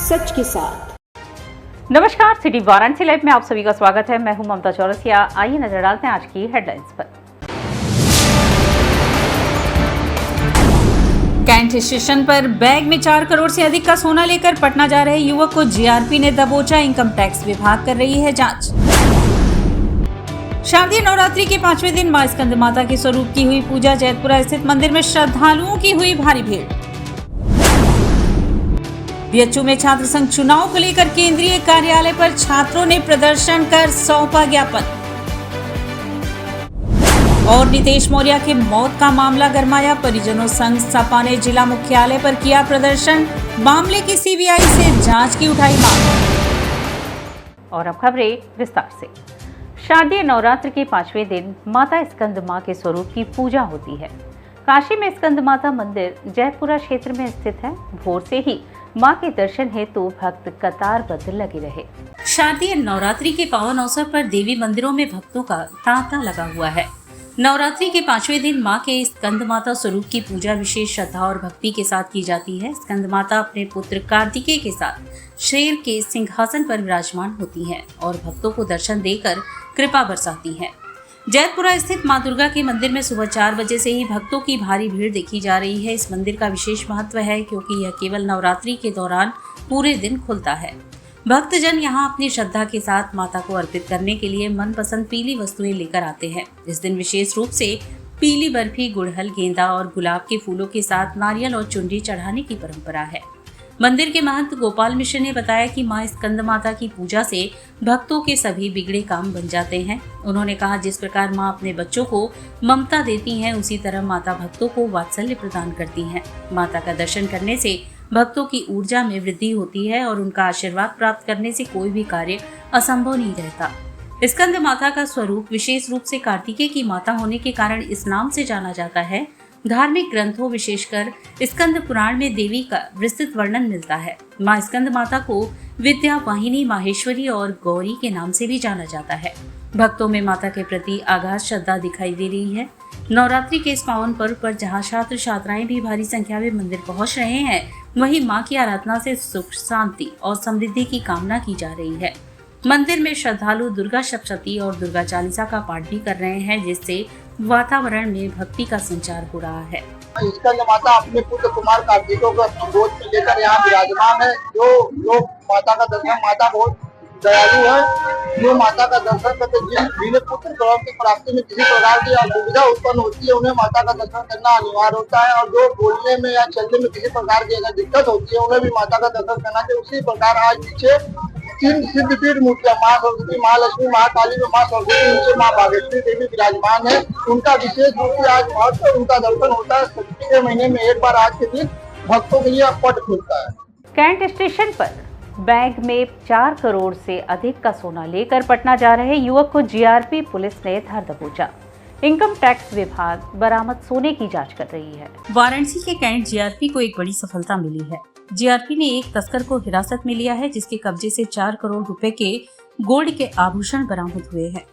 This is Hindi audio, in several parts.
सच के साथ। नमस्कार, सिटी वाराणसी लाइव में आप सभी का स्वागत है। मैं हूं ममता चौरसिया। आइए नजर डालते हैं आज की हेडलाइंस पर। कैंट स्टेशन पर बैग में 4 करोड़ से अधिक का सोना लेकर पटना जा रहे युवक को जीआरपी ने दबोचा। इनकम टैक्स विभाग कर रही है जांच। शारदीय नवरात्रि के 5वें दिन मां स्कंद माता के स्वरूप की हुई पूजा। जैतपुरा स्थित मंदिर में श्रद्धालुओं की हुई भारी भीड़। बीएचयू में छात्र संघ चुनाव को लेकर केंद्रीय कार्यालय पर छात्रों ने प्रदर्शन कर सौंपा ज्ञापन। और नीतीश मौर्य की मौत का मामला गरमाया। परिजनों संघ सपा ने जिला मुख्यालय पर किया प्रदर्शन। मामले की सीबीआई से जांच की उठाई मांग। और अब खबरें विस्तार से। शारदीय नवरात्र के 5वें दिन माता स्कंद मां के स्वरूप की पूजा होती है। काशी में स्कंद माता मंदिर जैतपुरा क्षेत्र में स्थित है। भोर से ही मां के दर्शन हेतु भक्त कतारबद्ध लगे रहे। शारदीय नवरात्रि के पावन अवसर पर देवी मंदिरों में भक्तों का तांता लगा हुआ है। नवरात्रि के 5वें दिन मां के स्कंद माता स्वरूप की पूजा विशेष श्रद्धा और भक्ति के साथ की जाती है। स्कंद माता अपने पुत्र कार्तिकेय के साथ शेर के सिंहासन पर विराजमान होती हैं और भक्तों को दर्शन देकर कृपा बरसाती हैं। जैतपुरा स्थित मां दुर्गा के मंदिर में सुबह 4 बजे से ही भक्तों की भारी भीड़ देखी जा रही है। इस मंदिर का विशेष महत्व है क्योंकि यह केवल नवरात्रि के दौरान पूरे दिन खुलता है। भक्तजन यहां अपनी श्रद्धा के साथ माता को अर्पित करने के लिए मनपसंद पीली वस्तुएं लेकर आते हैं। इस दिन विशेष रूप से पीली बर्फी, गुड़हल, गेंदा और गुलाब के फूलों के साथ नारियल और चुनरी चढ़ाने की परंपरा है। मंदिर के महंत गोपाल मिश्र ने बताया कि मां स्कंद माता की पूजा से भक्तों के सभी बिगड़े काम बन जाते हैं। उन्होंने कहा, जिस प्रकार मां अपने बच्चों को ममता देती हैं, उसी तरह माता भक्तों को वात्सल्य प्रदान करती हैं। माता का दर्शन करने से भक्तों की ऊर्जा में वृद्धि होती है और उनका आशीर्वाद प्राप्त करने से कोई भी कार्य असंभव नहीं रहता। स्कंद माता का स्वरूप विशेष रूप से कार्तिकेय की माता होने के कारण इस नाम से जाना जाता है। धार्मिक ग्रंथों विशेषकर स्कंद पुराण में देवी का विस्तृत वर्णन मिलता है। मां स्कंद माता को विद्या वाहिनी, माहेश्वरी और गौरी के नाम से भी जाना जाता है। भक्तों में माता के प्रति अगाध श्रद्धा दिखाई दे रही है। नवरात्रि के इस पावन पर्व पर जहां छात्र छात्राएं भी भारी संख्या में मंदिर पहुंच रहे हैं, वहीं मां की आराधना से सुख, शांति और समृद्धि की कामना की जा रही है। मंदिर में श्रद्धालु दुर्गा सप्तशती और दुर्गा चालीसा का पाठ भी कर रहे हैं, जिससे वातावरण में भक्ति का संचार हो रहा है। स्कंद माता अपने पुत्र कुमार कार्तिकेय को अपने गोद में लेकर यहाँ विराजमान है। जो लोग माता का दर्शन, माता बहुत दयालु है, जो माता का दर्शन करते जिन पुत्र गौरव की प्राप्ति में किसी प्रकार की दुविधा उत्पन्न होती है, उन्हें माता का दर्शन करना अनिवार्य होता है। और जो बोलने में या चलने में किसी प्रकार की अगर दिक्कत होती है, उन्हें भी माता का दर्शन करना चाहिए। उसी प्रकार आज पीछे 3 सिद्धपीठ मूर्तियां, माँ सरस्वती, माँ लक्ष्मी, माँ काली में माँ सरस्वती, नीचे माँ बागेश्वरी देवी विराजमान है। उनका विशेष रूप से आज महत्व, उनका दर्शन होता है। 6 महीने में एक बार आज के दिन भक्तों के लिए पट खुलता है। कैंट स्टेशन पर बैग में 4 करोड़ से अधिक का सोना लेकर पटना जा रहे युवक को जीआरपी पुलिस ने धर दबोचा। इनकम टैक्स विभाग बरामद सोने की जांच कर रही है। वाराणसी के कैंट जीआरपी को एक बड़ी सफलता मिली है। जीआरपी ने एक तस्कर को हिरासत में लिया है, जिसके कब्जे से 4 करोड़ रुपए के गोल्ड के आभूषण बरामद हुए हैं।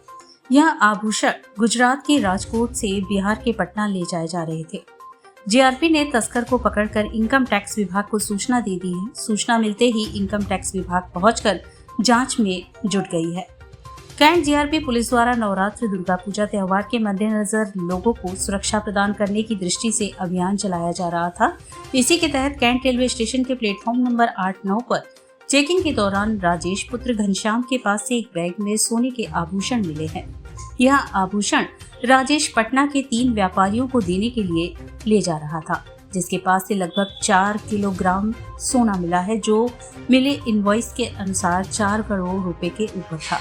यह आभूषण गुजरात के राजकोट से बिहार के पटना ले जाए जा रहे थे। जीआरपी ने तस्कर को पकड़कर इनकम टैक्स विभाग को सूचना दे दी है। सूचना मिलते ही इनकम टैक्स विभाग पहुंचकर जांच में जुट गई है। कैंट जीआरपी पुलिस द्वारा नवरात्र दुर्गा पूजा त्योहार के मद्देनजर लोगों को सुरक्षा प्रदान करने की दृष्टि से अभियान चलाया जा रहा था। इसी के तहत कैंट रेलवे स्टेशन के प्लेटफॉर्म नंबर 8-9 पर चेकिंग के दौरान राजेश पुत्र घनश्याम के पास से एक बैग में सोने के आभूषण मिले हैं। यह आभूषण राजेश पटना के 3 व्यापारियों को देने के लिए ले जा रहा था, जिसके पास से लगभग 4 किलोग्राम सोना मिला है, जो मिले इनवॉइस के अनुसार 4 करोड़ रुपए के ऊपर था।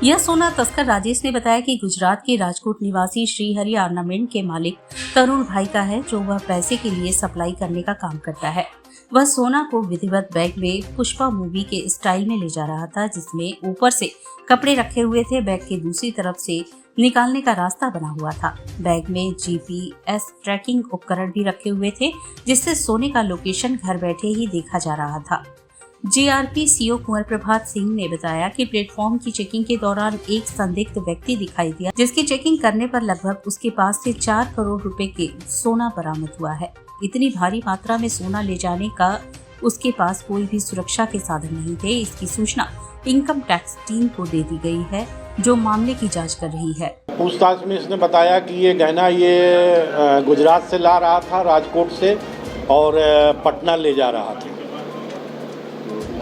यह सोना तस्कर राजेश ने बताया कि गुजरात के राजकोट निवासी श्रीहरि ऑर्नामेंट के मालिक तरुण भाई का है, जो वह पैसे के लिए सप्लाई करने का काम करता है। वह सोना को विधिवत बैग में पुष्पा मूवी के स्टाइल में ले जा रहा था, जिसमें ऊपर से कपड़े रखे हुए थे। बैग के दूसरी तरफ से निकालने का रास्ता बना हुआ था। बैग में जीपीएस ट्रैकिंग उपकरण भी रखे हुए थे, जिससे सोने का लोकेशन घर बैठे ही देखा जा रहा था। जीआरपी सीओ कुंवर प्रभात सिंह ने बताया कि प्लेटफॉर्म की चेकिंग के दौरान एक संदिग्ध व्यक्ति दिखाई दिया, जिसकी चेकिंग करने पर लगभग उसके पास से 4 करोड़ रुपए के सोना बरामद हुआ है। इतनी भारी मात्रा में सोना ले जाने का उसके पास कोई भी सुरक्षा के साधन नहीं थे। इसकी सूचना इनकम टैक्स टीम को दे दी गई है, जो मामले की जांच कर रही है। पूछताछ में इसने बताया कि ये गहना ये गुजरात से ला रहा था, राजकोट से, और पटना ले जा रहा था।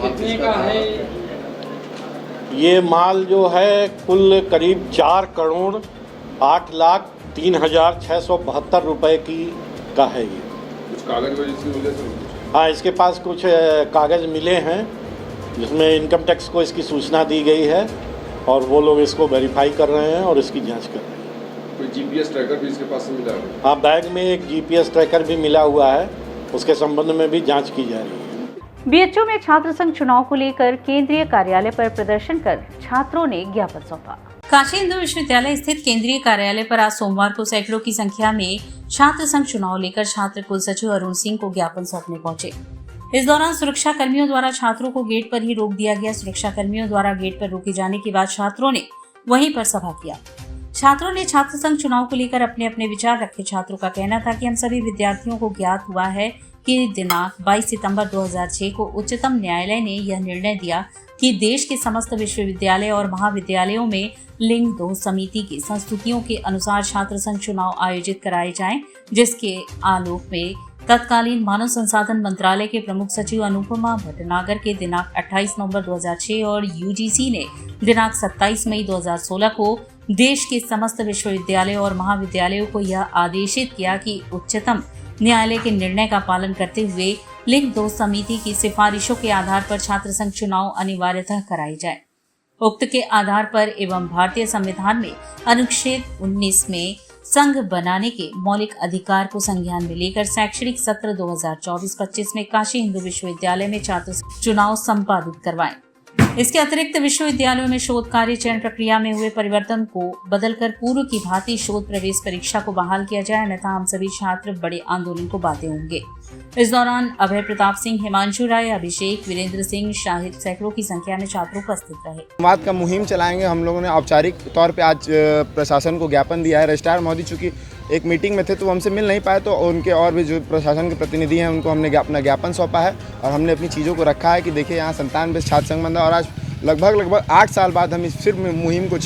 कितने का है ये माल? जो है कुल करीब 4,08,03,672 रुपए का है ये। कुछ कागज मिले थे? हाँ, इसके पास कुछ कागज़ मिले हैं जिसमें इनकम टैक्स को इसकी सूचना दी गई है और वो लोग इसको वेरीफाई कर रहे हैं और इसकी जांच कर रहे हैं। कोई जीपीएस ट्रैकर भी इसके पास से मिला है? हाँ, बैग में एक जीपीएस ट्रैकर भी मिला हुआ है, उसके संबंध में भी जांच की जा रही है। बीएचयू में छात्र संघ चुनाव को लेकर केंद्रीय कार्यालय पर प्रदर्शन कर छात्रों ने ज्ञापन सौंपा। काशी हिंदू विश्वविद्यालय स्थित केंद्रीय कार्यालय पर आज सोमवार को सैकड़ों की संख्या में छात्र संघ चुनाव लेकर छात्र कुल सचिव अरुण सिंह को ज्ञापन सौंपने पहुंचे। इस दौरान सुरक्षा कर्मियों द्वारा छात्रों को गेट पर ही रोक दिया गया। सुरक्षा कर्मियों द्वारा गेट पर रोके जाने के बाद छात्रों ने वहीं पर सभा किया। छात्रों ने छात्र संघ चुनाव को लेकर अपने अपने विचार रखे। छात्रों का कहना था कि हम सभी विद्यार्थियों को ज्ञात हुआ है कि दिनांक 22 सितंबर 2006 को उच्चतम न्यायालय ने यह निर्णय दिया कि देश के समस्त विश्वविद्यालय और महाविद्यालयों में लिंग दोष समिति की संस्तुतियों के अनुसार छात्र संघ चुनाव आयोजित कराए जाएं, जिसके आलोक में तत्कालीन मानव संसाधन मंत्रालय के प्रमुख सचिव अनुपमा भटनागर के दिनांक 28 नवंबर 2006 और यूजीसी ने दिनांक 27 मई 2016 को देश के समस्त विश्वविद्यालयों और महाविद्यालयों को यह आदेशित किया कि उच्चतम न्यायालय के निर्णय का पालन करते हुए लिंग दोष समिति की सिफारिशों के आधार पर छात्र संघ चुनाव अनिवार्यतः कराए जाए। उक्त के आधार पर एवं भारतीय संविधान में अनुच्छेद 19 में संघ बनाने के मौलिक अधिकार को संज्ञान में लेकर शैक्षणिक सत्र 2024-25 में काशी हिंदू विश्वविद्यालय में छात्र चुनाव संपादित करवाएं। इसके अतिरिक्त विश्वविद्यालयों में शोध कार्य चयन प्रक्रिया में हुए परिवर्तन को बदलकर पूर्व की भांति शोध प्रवेश परीक्षा को बहाल किया जाए, अन्यथा हम सभी छात्र बड़े आंदोलन को बाध्य होंगे। इस दौरान अभय प्रताप सिंह, हिमांशु राय, अभिषेक, वीरेंद्र सिंह, शाहिद सैकड़ों की संख्या में छात्र उपस्थित रहे। संवाद का मुहिम चलाएंगे। हम लोगों ने औपचारिक तौर पे आज प्रशासन को ज्ञापन दिया है। रजिस्ट्रार महोदय चूँकि एक मीटिंग में थे तो हमसे मिल नहीं पाए, तो उनके और भी जो प्रशासन के प्रतिनिधि हैं उनको हमने अपना ज्ञापन सौंपा है और हमने अपनी चीज़ों को रखा है कि देखिए यहाँ 97 छात्र संघ बंदा और आज लगभग 8 साल बाद हम फिर मुहिम को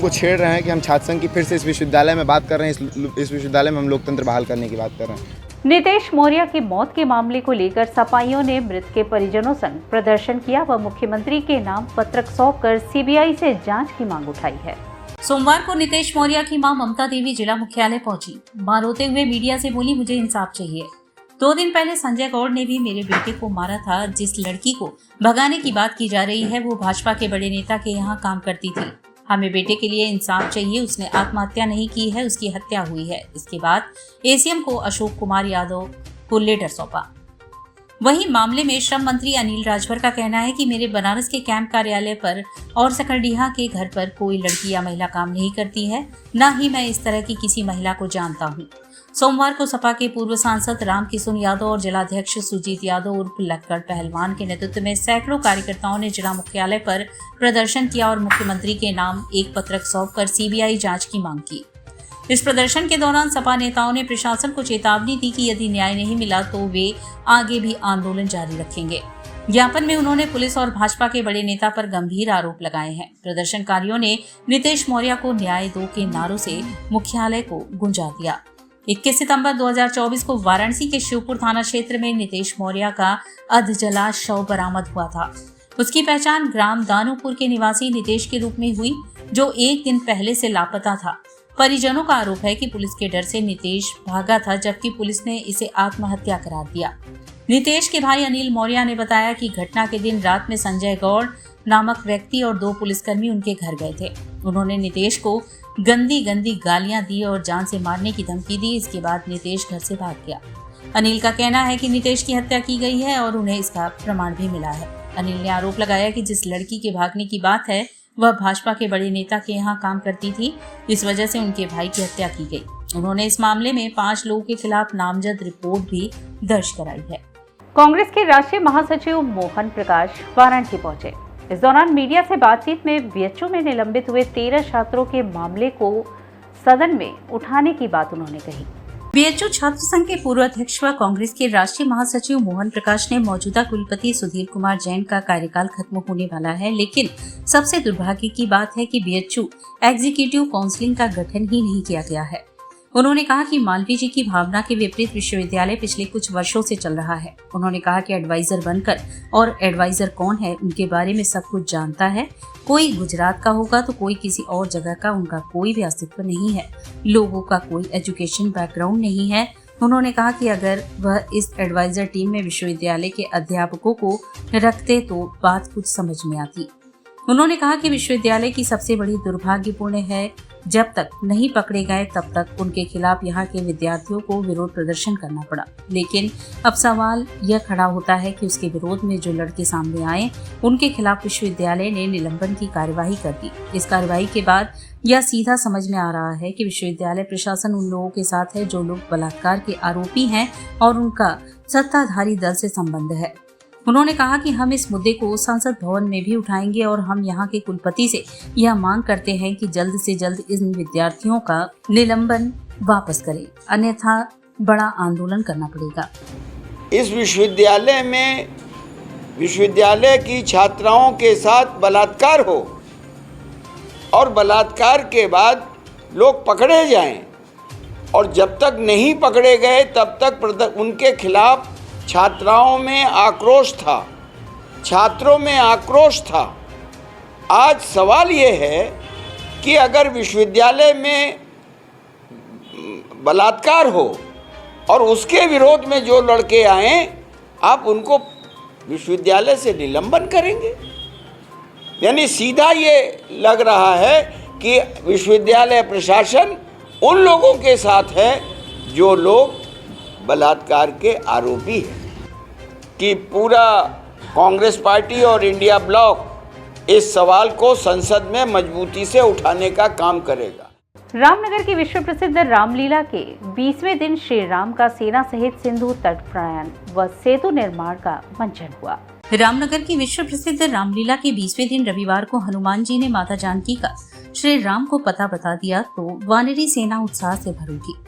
छेड़ रहे हैं कि हम छात्र संघ की फिर से इस विश्वविद्यालय में बात कर रहे हैं। इस विश्वविद्यालय में हम लोकतंत्र बहाल करने की बात कर रहे हैं। नीतीश मौर्य की मौत के मामले को लेकर सपाइयों ने मृत के परिजनों संग प्रदर्शन किया व मुख्यमंत्री के नाम पत्रक सौंपकर सीबीआई से जांच की मांग उठाई है। सोमवार को नीतीश मौर्य की मां ममता देवी जिला मुख्यालय पहुंची। मां रोते हुए मीडिया से बोली, मुझे इंसाफ चाहिए। 2 दिन पहले संजय गौड़ ने भी मेरे बेटे को मारा था। जिस लड़की को भगाने की बात की जा रही है वो भाजपा के बड़े नेता के यहाँ काम करती थी। हमें बेटे के लिए इंसाफ चाहिए। उसने आत्महत्या नहीं की है, उसकी हत्या हुई है। इसके बाद एसीएम को अशोक कुमार यादव को लेटर सौंपा। वहीं मामले में श्रम मंत्री अनिल राजभर का कहना है कि मेरे बनारस के कैंप कार्यालय पर और सकरडीहा के घर पर कोई लड़की या महिला काम नहीं करती है, न ही मैं इस तरह की किसी महिला को जानता हूं। सोमवार को सपा के पूर्व सांसद रामकिशुन यादव और जिलाध्यक्ष सुजीत यादव उर्फ लक्कड़ पहलवान के नेतृत्व में सैकड़ों कार्यकर्ताओं ने जिला मुख्यालय पर प्रदर्शन किया और मुख्यमंत्री के नाम एक पत्रक सौंपकर सीबीआई जांच की मांग की। इस प्रदर्शन के दौरान सपा नेताओं ने प्रशासन को चेतावनी दी कि यदि न्याय नहीं मिला तो वे आगे भी आंदोलन जारी रखेंगे। ज्ञापन में उन्होंने पुलिस और भाजपा के बड़े नेता पर गंभीर आरोप लगाए हैं। प्रदर्शनकारियों ने नीतीश मौर्य को न्याय दो के नारों से मुख्यालय को गुंजा दिया। 21 सितंबर 2024 को वाराणसी के शिवपुर थाना क्षेत्र में नीतीश मौर्य का अधजला शव बरामद हुआ था। उसकी पहचान ग्राम दानूपुर के निवासी नीतीश के रूप में हुई, जो 1 दिन पहले से लापता था। परिजनों का आरोप है कि पुलिस के डर से नीतीश भागा था, जबकि पुलिस ने इसे आत्महत्या करार दिया। नीतीश के भाई अनिल मौर्य ने बताया कि घटना के दिन रात में संजय गौड़ नामक व्यक्ति और 2 पुलिसकर्मी उनके घर गए थे। उन्होंने नीतीश को गंदी गालियां दी और जान से मारने की धमकी दी। इसके बाद नीतीश घर से भाग गया। अनिल का कहना है कि नीतीश की हत्या की गई है और उन्हें इसका प्रमाण भी मिला है। अनिल ने आरोप लगाया कि जिस लड़की के भागने की बात है वह भाजपा के बड़े नेता के यहाँ काम करती थी, इस वजह से उनके भाई की हत्या की गई। उन्होंने इस मामले में 5 लोगों के खिलाफ नामजद रिपोर्ट भी दर्ज कराई है। कांग्रेस के राष्ट्रीय महासचिव मोहन प्रकाश वाराणसी पहुंचे। इस दौरान मीडिया से बातचीत में बीएचयू में निलंबित हुए 13 छात्रों के मामले को सदन में उठाने की बात उन्होंने कही। बीएचयू छात्र संघ के पूर्व अध्यक्ष व कांग्रेस के राष्ट्रीय महासचिव मोहन प्रकाश ने मौजूदा कुलपति सुधीर कुमार जैन का कार्यकाल खत्म होने वाला है, लेकिन सबसे दुर्भाग्य की बात है कि बीएचयू एग्जीक्यूटिव काउंसिलिंग का गठन ही नहीं किया गया है। उन्होंने कहा कि मालवीय जी की भावना के विपरीत विश्वविद्यालय पिछले कुछ वर्षों से चल रहा है। उन्होंने कहा कि एडवाइजर बनकर, और एडवाइजर कौन है उनके बारे में सब कुछ जानता है। कोई गुजरात का होगा तो कोई किसी और जगह का, उनका कोई भी अस्तित्व नहीं है। लोगों का कोई एजुकेशन बैकग्राउंड नहीं है। उन्होंने कहा कि अगर वह इस एडवाइजर टीम में विश्वविद्यालय के अध्यापकों को रखते तो बात कुछ समझ में आती। उन्होंने कहा कि विश्वविद्यालय की सबसे बड़ी दुर्भाग्यपूर्ण है, जब तक नहीं पकड़े गए तब तक उनके खिलाफ यहाँ के विद्यार्थियों को विरोध प्रदर्शन करना पड़ा। लेकिन अब सवाल यह खड़ा होता है कि उसके विरोध में जो लड़के सामने आए उनके खिलाफ विश्वविद्यालय ने निलंबन की कार्यवाही कर दी। इस कार्यवाही के बाद यह सीधा समझ में आ रहा है कि विश्वविद्यालय प्रशासन उन लोगों के साथ है जो लोग बलात्कार के आरोपी हैं और उनका सत्ताधारी दल से संबंध है। उन्होंने कहा कि हम इस मुद्दे को संसद भवन में भी उठाएंगे और हम यहाँ के कुलपति से यह मांग करते हैं कि जल्द से जल्द इन विद्यार्थियों का निलंबन वापस करें, अन्यथा बड़ा आंदोलन करना पड़ेगा। इस विश्वविद्यालय में विश्वविद्यालय की छात्राओं के साथ बलात्कार हो और बलात्कार के बाद लोग पकड़े जाएं, और जब तक नहीं पकड़े गए तब तक उनके खिलाफ छात्राओं में आक्रोश था, छात्रों में आक्रोश था। आज सवाल ये है कि अगर विश्वविद्यालय में बलात्कार हो और उसके विरोध में जो लड़के आए, आप उनको विश्वविद्यालय से निलंबन करेंगे। यानी सीधा ये लग रहा है कि विश्वविद्यालय प्रशासन उन लोगों के साथ है जो लोग बलात्कार के आरोपी हैं। कि पूरा कांग्रेस पार्टी और इंडिया ब्लॉक इस सवाल को संसद में मजबूती से उठाने का काम करेगा। रामनगर की विश्व प्रसिद्ध रामलीला के 20वें दिन श्री राम का सेना सहित सिंधु तट प्रयाण व सेतु निर्माण का मंचन हुआ। रामनगर की विश्व प्रसिद्ध रामलीला के 20वें दिन रविवार को हनुमान जी ने माता जानकी का श्री राम को पता बता दिया तो वानरी सेना उत्साह से भर उठी।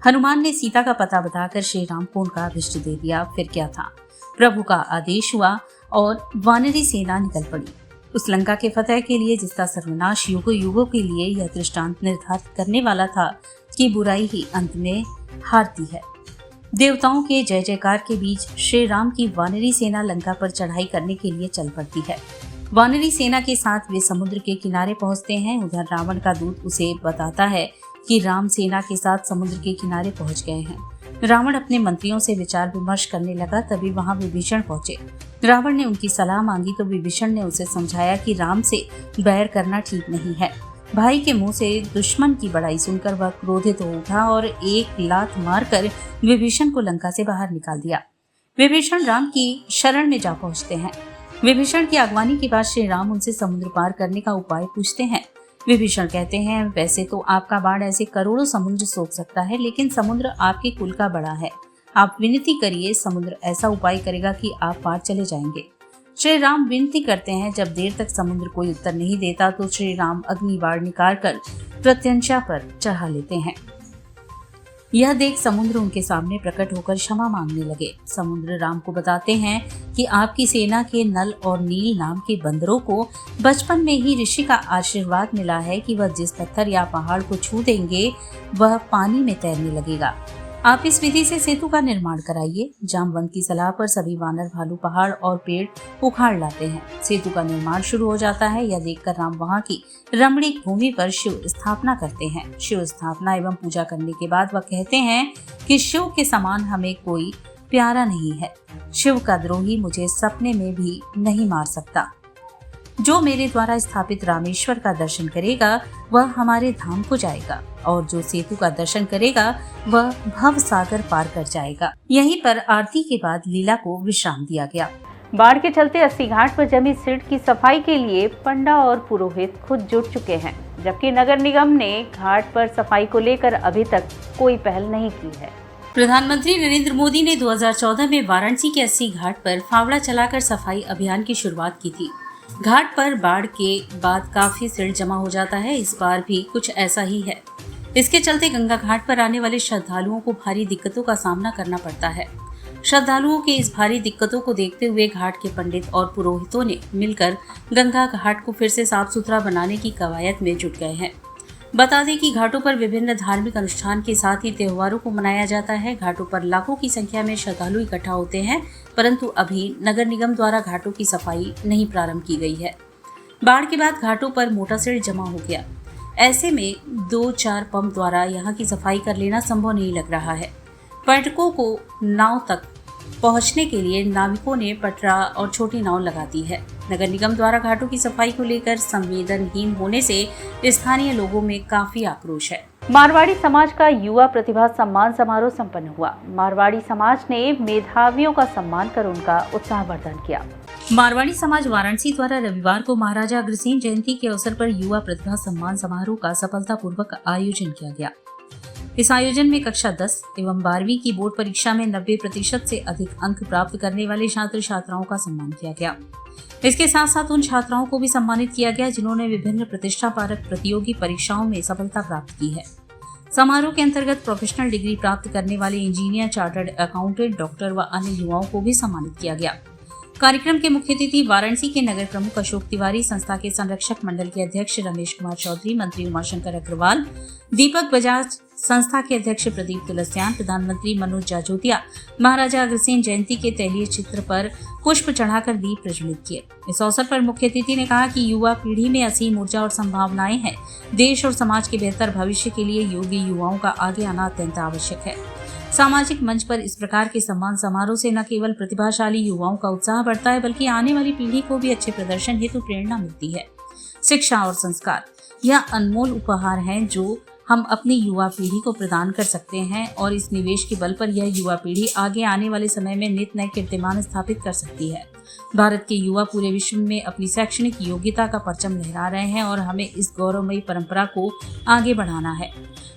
हनुमान ने सीता का पता बताकर श्री राम को उनका अभिष्ट दे दिया। फिर क्या था, प्रभु का आदेश हुआ और वानरी सेना निकल पड़ी। उस लंका के फतेह के लिए जिसका सर्वनाश युगों युगों के लिए यह दृष्टांत निर्धारित करने वाला था कि बुराई ही अंत में हारती है। देवताओं के जय जयकार के बीच श्री राम की वानरी सेना लंका पर चढ़ाई करने के लिए चल पड़ती है। वानरी सेना के साथ वे समुद्र के किनारे पहुंचते हैं। उधर रावण का दूत उसे बताता है कि राम सेना के साथ समुद्र के किनारे पहुंच गए हैं। रावण अपने मंत्रियों से विचार विमर्श करने लगा, तभी वहां विभीषण पहुंचे। रावण ने उनकी सलाह मांगी तो विभीषण ने उसे समझाया कि राम से बैर करना ठीक नहीं है। भाई के मुंह से दुश्मन की बड़ाई सुनकर वह क्रोधित हो उठा और एक लात मारकर विभीषण को लंका से बाहर निकाल दिया। विभीषण राम की शरण में जा पहुंचते हैं। विभीषण की अगवानी के बाद श्री राम उनसे समुद्र पार करने का उपाय पूछते हैं। विभीषण कहते हैं, वैसे तो आपका बाण ऐसे करोड़ों समुद्र सोख सकता है, लेकिन समुद्र आपके कुल का बड़ा है। आप विनती करिए, समुद्र ऐसा उपाय करेगा कि आप पार चले जाएंगे। श्री राम विनती करते हैं। जब देर तक समुद्र कोई उत्तर नहीं देता तो श्री राम अग्नि बाण निकालकर प्रत्यंचा पर चढ़ा लेते हैं। यह देख समुद्र उनके सामने प्रकट होकर क्षमा मांगने लगे। समुद्र राम को बताते हैं कि आपकी सेना के नल और नील नाम के बंदरों को बचपन में ही ऋषि का आशीर्वाद मिला है कि वह जिस पत्थर या पहाड़ को छू देंगे वह पानी में तैरने लगेगा। आप इस विधि से सेतु का निर्माण कराइए। जामवंत की सलाह पर सभी वानर भालू पहाड़ और पेड़ उखाड़ लाते हैं। सेतु का निर्माण शुरू हो जाता है। यह देखकर राम वहाँ की रमणीक भूमि पर शिव स्थापना करते हैं। शिव स्थापना एवं पूजा करने के बाद वह कहते हैं कि शिव के समान हमें कोई प्यारा नहीं है। शिव का द्रोही मुझे सपने में भी नहीं मार सकता। जो मेरे द्वारा स्थापित रामेश्वर का दर्शन करेगा वह हमारे धाम को जाएगा, और जो सेतु का दर्शन करेगा वह भव सागर पार कर जाएगा। यहीं पर आरती के बाद लीला को विश्राम दिया गया। बाढ़ के चलते 80 घाट पर जमी सिल्ट की सफाई के लिए पंडा और पुरोहित खुद जुट चुके हैं, जबकि नगर निगम ने घाट पर सफाई को लेकर अभी तक कोई पहल नहीं की है। प्रधानमंत्री नरेंद्र मोदी ने 2014 में वाराणसी के 80 घाट पर फावड़ा चलाकर सफाई अभियान की शुरुआत की थी। घाट पर बाढ़ के बाद काफी सिल्ट जमा हो जाता है। इस बार भी कुछ ऐसा ही है। इसके चलते गंगा घाट पर आने वाले श्रद्धालुओं को भारी दिक्कतों का सामना करना पड़ता है। श्रद्धालुओं के इस भारी दिक्कतों को देखते हुए घाट के पंडित और पुरोहितों ने मिलकर गंगा घाट को फिर से साफ सुथरा बनाने की कवायद में जुट गए हैं। बता दें कि घाटों पर विभिन्न धार्मिक अनुष्ठान के साथ ही त्योहारों को मनाया जाता है। घाटों पर लाखों की संख्या में श्रद्धालु इकट्ठा होते हैं, परंतु अभी नगर निगम द्वारा घाटों की सफाई नहीं प्रारंभ की गई है। बाढ़ के बाद घाटों पर मोटा सिर जमा हो गया। ऐसे में 2-4 पंप द्वारा यहाँ की सफाई कर लेना संभव नहीं लग रहा है। पर्यटकों को नाव तक पहुंचने के लिए नाविकों ने पटरा और छोटी नाव लगा दी है। नगर निगम द्वारा घाटों की सफाई को लेकर संवेदनहीन होने से स्थानीय लोगों में काफी आक्रोश है। मारवाड़ी समाज का युवा प्रतिभा सम्मान समारोह संपन्न हुआ। मारवाड़ी समाज ने मेधावियों का सम्मान कर उनका उत्साहवर्धन किया। मारवाड़ी समाज वाराणसी द्वारा रविवार को महाराजा अग्रसेन जयंती के अवसर पर युवा प्रतिभा सम्मान समारोह का सफलतापूर्वक आयोजन किया गया। इस आयोजन में कक्षा 10 एवं 12वीं की बोर्ड परीक्षा में 90% से अधिक अंक प्राप्त करने वाले छात्र छात्राओं का सम्मान किया गया। इसके साथ साथ उन छात्राओं को भी सम्मानित किया गया जिन्होंने विभिन्न प्रतिष्ठापारक प्रतियोगी परीक्षाओं में सफलता प्राप्त की है। समारोह के अंतर्गत प्रोफेशनल डिग्री प्राप्त करने वाले इंजीनियर, चार्टर्ड अकाउंटेंट, डॉक्टर व अन्य युवाओं को भी सम्मानित किया गया। कार्यक्रम के मुख्य अतिथि वाराणसी के नगर प्रमुख अशोक तिवारी, संस्था के संरक्षक मंडल के अध्यक्ष रमेश कुमार चौधरी, मंत्री उमाशंकर अग्रवाल, दीपक बजाज, संस्था के अध्यक्ष प्रदीप तुलसियान, प्रधानमंत्री मनोज जाजोतिया महाराजा अग्रसेन जयंती के तैलीय चित्र पर पुष्प चढ़ाकर दीप प्रज्वलित किए। इस अवसर पर मुख्य अतिथि ने कहा कि युवा पीढ़ी में असीम ऊर्जा और संभावनाएं हैं। देश और समाज के बेहतर भविष्य के लिए योग्य युवाओं का आगे आना अत्यंत आवश्यक है। सामाजिक मंच पर इस प्रकार के सम्मान समारोह से न केवल प्रतिभाशाली युवाओं का उत्साह बढ़ता है, बल्कि आने वाली पीढ़ी को भी अच्छे प्रदर्शन हेतु प्रेरणा मिलती है। शिक्षा और संस्कार यह अनमोल उपहार हैं जो हम अपनी युवा पीढ़ी को प्रदान कर सकते हैं और इस निवेश के बल पर यह युवा पीढ़ी आगे आने वाले समय में नित नए कीर्तिमान स्थापित कर सकती है। भारत के युवा पूरे विश्व में अपनी शैक्षणिक योग्यता का परचम लहरा रहे हैं और हमें इस गौरवमयी परंपरा को आगे बढ़ाना है।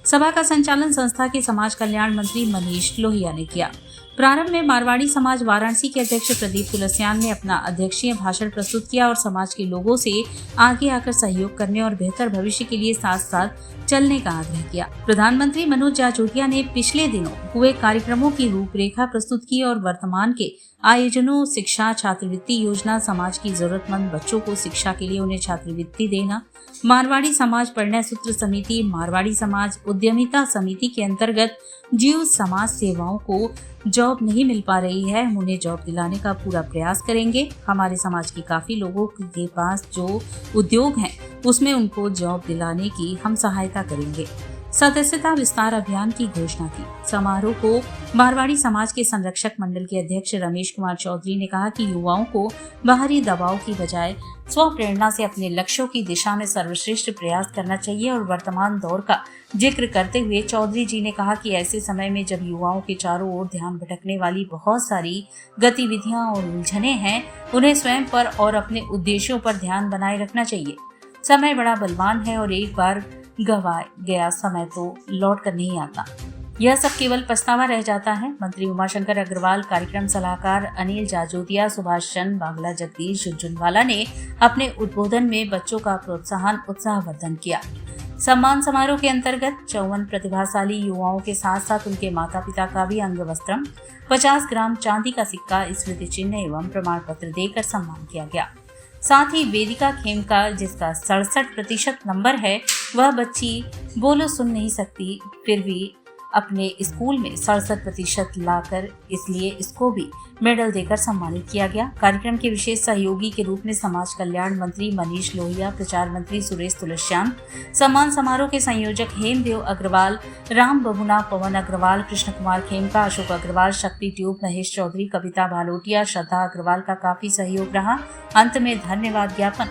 सभा का संचालन संस्था के समाज कल्याण मंत्री मनीष लोहिया ने किया। प्रारंभ में मारवाड़ी समाज वाराणसी के अध्यक्ष प्रदीप तुलसियान ने अपना अध्यक्षीय भाषण प्रस्तुत किया और समाज के लोगों से आगे आकर सहयोग करने और बेहतर भविष्य के लिए साथ साथ चलने का आग्रह किया। प्रधानमंत्री मनोज जाजोतिया ने पिछले दिनों हुए कार्यक्रमों की रूपरेखा प्रस्तुत की और वर्तमान के आयोजनों, शिक्षा, छात्रवृत्ति योजना, समाज की जरूरतमंद बच्चों को शिक्षा के लिए उन्हें छात्रवृत्ति देना, मारवाड़ी समाज परिणय सूत्र समिति, मारवाड़ी समाज उद्यमिता समिति के अंतर्गत जीव समाज सेवाओं को जॉब नहीं मिल पा रही है, हम उन्हें जॉब दिलाने का पूरा प्रयास करेंगे। हमारे समाज के काफी लोगों के पास जो उद्योग हैं उसमें उनको जॉब दिलाने की हम सहायता करेंगे। सदस्यता विस्तार अभियान की घोषणा की। समारोह को मारवाड़ी समाज के संरक्षक मंडल के अध्यक्ष रमेश कुमार चौधरी ने कहा कि युवाओं को बाहरी दबाव की बजाय स्व प्रेरणा से अपने लक्ष्यों की दिशा में सर्वश्रेष्ठ प्रयास करना चाहिए और वर्तमान दौर का जिक्र करते हुए चौधरी जी ने कहा कि ऐसे समय में जब युवाओं के चारों ओर ध्यान भटकने वाली बहुत सारी गतिविधियां और उलझने हैं, उन्हें स्वयं पर और अपने उद्देश्यों पर ध्यान बनाए रखना चाहिए। समय बड़ा बलवान है और एक बार गवा गया समय तो लौट कर नहीं आता। यह सब केवल पछतावा रह जाता है। मंत्री उमाशंकर अग्रवाल, कार्यक्रम सलाहकार अनिल जाजोतिया, सुभाष चंद्र बांग्ला, जगदीश झुनझुनवाला ने अपने उद्बोधन में बच्चों का प्रोत्साहन उत्साहवर्धन किया। सम्मान समारोह के अंतर्गत 54 प्रतिभाशाली युवाओं के साथ साथ उनके माता पिता का भी अंग वस्त्रम, 50 ग्राम चांदी का सिक्का, स्मृति चिन्ह एवं प्रमाण पत्र देकर सम्मान किया गया। साथ ही वेदिका खेमका, जिसका 67% नंबर है, वह बच्ची बोलो सुन नहीं सकती फिर भी अपने स्कूल में 67% लाकर, इसलिए इसको भी मेडल देकर सम्मानित किया गया। कार्यक्रम के विशेष सहयोगी के रूप में समाज कल्याण मंत्री मनीष लोहिया, प्रचार मंत्री सुरेश तुलसियान, सम्मान समारोह के संयोजक हेमदेव अग्रवाल, राम बबुना, पवन अग्रवाल, कृष्ण कुमार खेमका, अशोक अग्रवाल, शक्ति ट्यूब, महेश चौधरी, कविता भालोटिया, श्रद्धा अग्रवाल का काफी सहयोग रहा। अंत में धन्यवाद ज्ञापन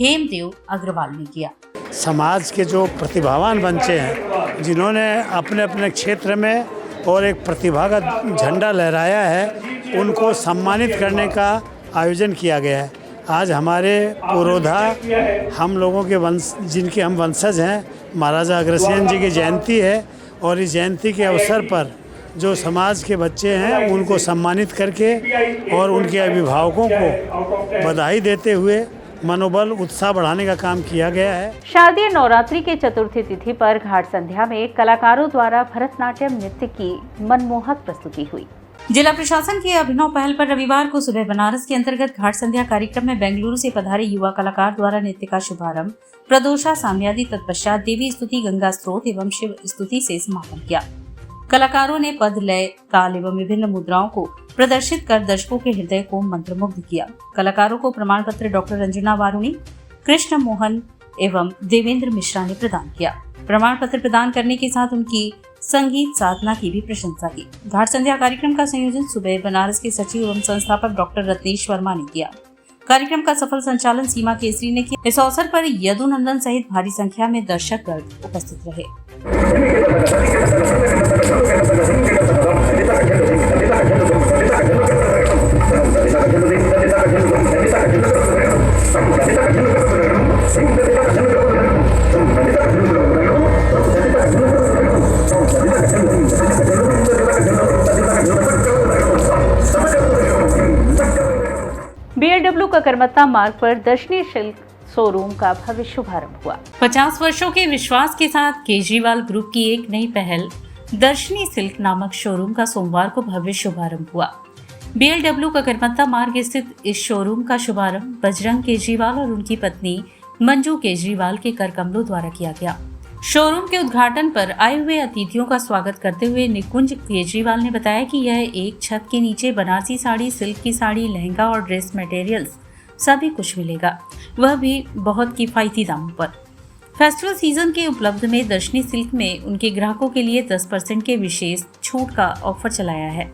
हेमदेव अग्रवाल ने किया। समाज के जो प्रतिभावान बच्चे हैं, जिन्होंने अपने अपने क्षेत्र में और एक प्रतिभा का झंडा लहराया है, उनको सम्मानित करने का आयोजन किया गया है। आज हमारे पुरोधा, हम लोगों के वंश, जिनके हम वंशज हैं, महाराजा अग्रसेन जी की जयंती है और इस जयंती के अवसर पर जो समाज के बच्चे हैं उनको सम्मानित करके और उनके अभिभावकों को बधाई देते हुए मनोबल उत्साह बढ़ाने का काम किया गया है। शारदीय नवरात्रि के चतुर्थी तिथि पर घाट संध्या में कलाकारों द्वारा भरतनाट्यम नृत्य की मनमोहक प्रस्तुति हुई। जिला प्रशासन की अभिनव पहल पर रविवार को सुबह बनारस के अंतर्गत घाट संध्या कार्यक्रम में बेंगलुरु से पधारे युवा कलाकार द्वारा नृत्य का शुभारंभ प्रदोषा साम्यादि तत्पश्चात देवी स्तुति, गंगा स्त्रोत एवं शिव स्तुति से समापन किया। कलाकारों ने पद, लय, ताल एवं विभिन्न मुद्राओं को प्रदर्शित कर दर्शकों के हृदय को मंत्रमुग्ध किया। कलाकारों को प्रमाण पत्र डॉक्टर रंजना वारुणी, कृष्ण मोहन एवं देवेंद्र मिश्रा ने प्रदान किया। प्रमाण पत्र प्रदान करने के साथ उनकी संगीत साधना की भी प्रशंसा की। घाट संध्या कार्यक्रम का संयोजन सुबह बनारस के सचिव एवं संस्थापक डॉक्टर रत्नेश वर्मा ने किया। कार्यक्रम का सफल संचालन सीमा केसरी ने किया। इस अवसर पर यदुनंदन सहित भारी संख्या में दर्शकगण उपस्थित रहे। BLW का करमत्ता मार्ग पर दर्शनी सिल्क शोरूम का भव्य शुभारंभ हुआ। 50 वर्षों के विश्वास के साथ केजरीवाल ग्रुप की एक नई पहल दर्शनी सिल्क नामक शोरूम का सोमवार को भव्य शुभारंभ हुआ। BLW का करमत्ता मार्ग स्थित इस शोरूम का शुभारंभ बजरंग केजरीवाल और उनकी पत्नी मंजू केजरीवाल के कर कमलों द्वारा किया गया। शोरूम के उद्घाटन पर आए हुए अतिथियों का स्वागत करते हुए निकुंज केजरीवाल ने बताया कि यह एक छत के नीचे बनारसी साड़ी, सिल्क की साड़ी, लहंगा और ड्रेस मटेरियल्स सभी कुछ मिलेगा, वह भी बहुत किफायती दामों पर। फेस्टिवल सीजन के उपलब्ध में दर्शनी सिल्क में उनके ग्राहकों के लिए 10% के विशेष छूट का ऑफर चलाया है।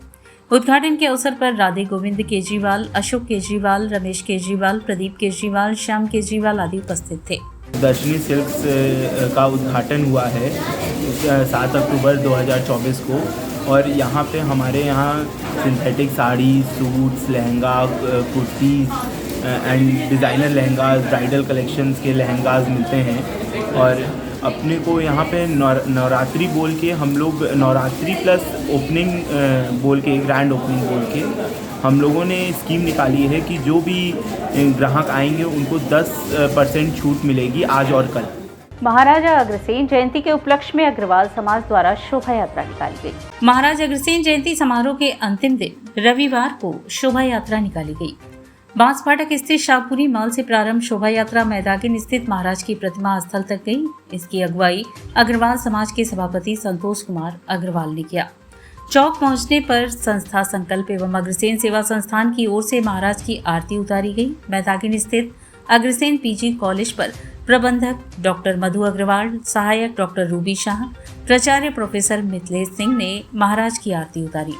उद्घाटन के अवसर पर राधे गोविंद केजरीवाल, अशोक केजरीवाल, रमेश केजरीवाल, प्रदीप केजरीवाल, श्याम केजरीवाल आदि उपस्थित थे। दर्शनी सिल्क्स का उद्घाटन हुआ है 7 अक्टूबर 2024 को और यहाँ पे हमारे यहाँ synthetic sari, suits, lehenga, kurtis and designer lehengas, bridal collections के लहंगाज मिलते हैं। और अपने को यहाँ पे नवरात्रि बोल के हम लोग नवरात्रि प्लस ओपनिंग बोल के, ग्रैंड ओपनिंग बोल के हम लोगों ने स्कीम निकाली है कि जो भी ग्राहक आएंगे उनको 10% छूट मिलेगी आज और कल। महाराजा अग्रसेन जयंती के उपलक्ष्य में अग्रवाल समाज द्वारा शोभा यात्रा निकाली गई। महाराजा अग्रसेन जयंती समारोह के अंतिम दिन रविवार को शोभा यात्रा निकाली गई। बांसफाटक स्थित शाहपुरी मॉल से प्रारंभ शोभा यात्रा मैदागिन स्थित महाराज की प्रतिमा स्थल तक गई। इसकी अगुवाई अग्रवाल समाज के सभापति संतोष कुमार अग्रवाल ने किया। चौक पहुंचने पर संस्था संकल्प एवं अग्रसेन सेवा संस्थान की ओर से महाराज की आरती उतारी गई। मैदागिन स्थित अग्रसेन पीजी कॉलेज पर प्रबंधक डॉक्टर मधु अग्रवाल, सहायक डॉक्टर रूबी शाह, प्राचार्य प्रोफेसर मिथिलेश सिंह ने महाराज की आरती उतारी।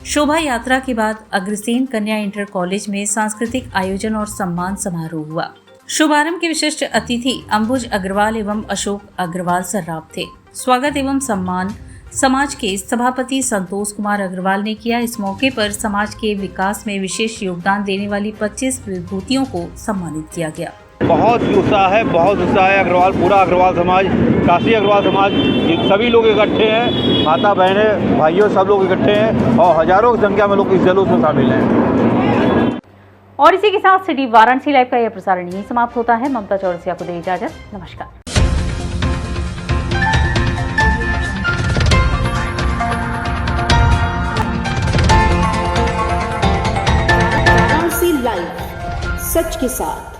शोभा यात्रा के बाद अग्रसेन कन्या इंटर कॉलेज में सांस्कृतिक आयोजन और सम्मान समारोह हुआ। शुभारंभ के विशिष्ट अतिथि अंबुज अग्रवाल एवं अशोक अग्रवाल सर्राफ थे। स्वागत एवं सम्मान समाज के सभापति संतोष कुमार अग्रवाल ने किया। इस मौके पर समाज के विकास में विशेष योगदान देने वाली 25 विभूतियों को सम्मानित किया गया। बहुत उत्साह है, बहुत उत्साह है। अग्रवाल, पूरा अग्रवाल समाज, काशी अग्रवाल समाज, ये सभी लोग इकट्ठे हैं, माता बहनें, भाइयों सब लोग इकट्ठे हैं और हजारों की संख्या में लोग इस जुलूस में शामिल हैं। और इसी के साथ सिटी वाराणसी लाइव का यह प्रसारण यहीं समाप्त होता है। ममता चौरसिया को दे इजाजत। नमस्कार। लाइव सच के साथ।